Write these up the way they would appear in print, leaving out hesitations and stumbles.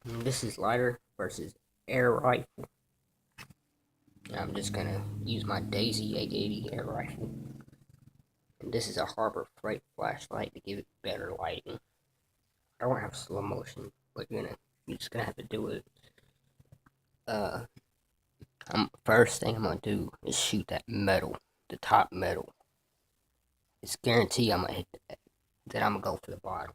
This is lighter versus air rifle. I'm just gonna use my Daisy 880 air rifle. And this is a Harbor Freight flashlight to give it better lighting. I don't have slow motion, but you're just gonna have to do it. First thing I'm gonna do is shoot that metal, the top metal. It's guaranteed I'm gonna hit that. Then I'm gonna go for the bottom.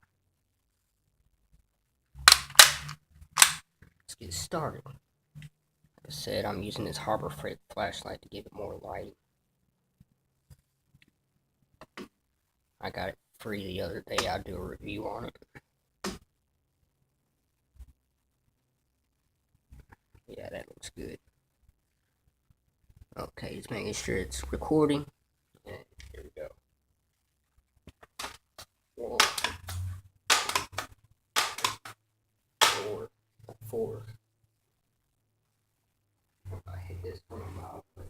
Let's get started. Like I said, I'm using this Harbor Freight flashlight to give it more lighting. I got it free the other day. I'll do a review on it. Yeah, that looks good. Okay, just making sure it's recording. And here we go. One, four. I hit this one out, but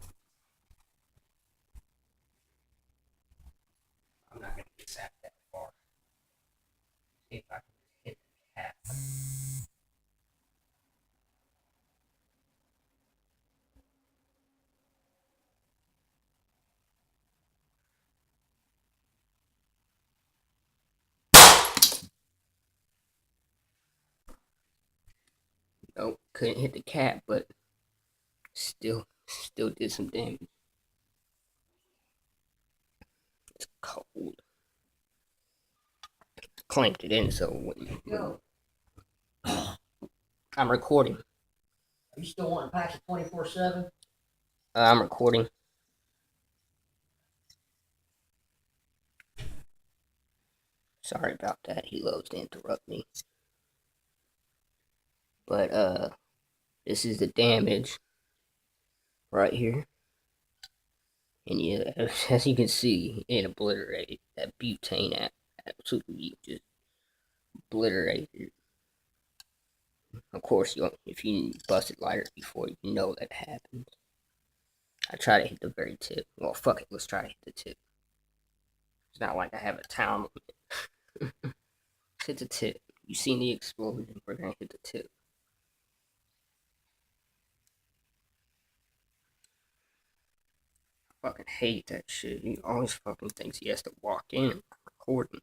I'm not gonna get that far. See if I can hit the cap. Nope, couldn't hit the cap, but still did some damage. It's cold. Clamped it in so it wouldn't go. I'm recording. Are you still wanting packs of 24/7? I'm recording. Sorry about that. He loves to interrupt me. But this is the damage right here. And yeah, as you can see, it obliterated that butane absolutely just obliterated. Of course, if you busted lighter before, you know that happens. I try to hit the very tip. Well, fuck it, let's try to hit the tip. It's not like I have a time limit. Hit the tip. You seen the explosion, we're gonna hit the tip. I fucking hate that shit. He always fucking thinks he has to walk in recording.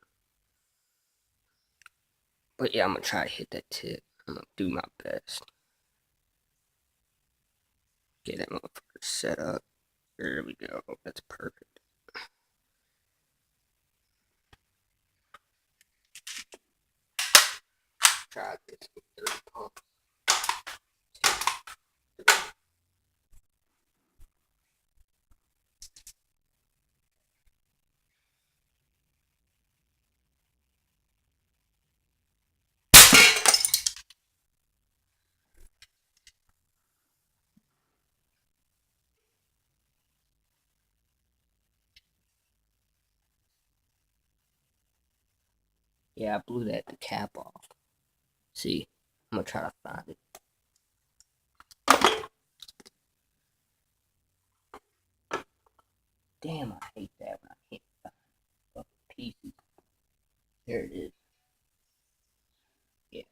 But yeah, I'm gonna try to hit that tip. I'm gonna do my best. Get that motherfucker set up. There we go. That's perfect. Try this 30 pumps. Yeah, I blew the cap off. See, I'm gonna try to find it. Damn, I hate that when I can't find fucking pieces. There it is. Yeah.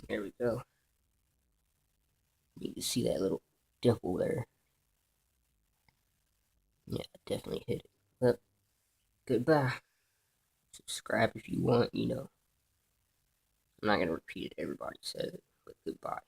There we go. You can see that little dimple there. Yeah, I definitely hit it. But goodbye. Subscribe if you want, I'm not gonna repeat it, everybody says it, but goodbye.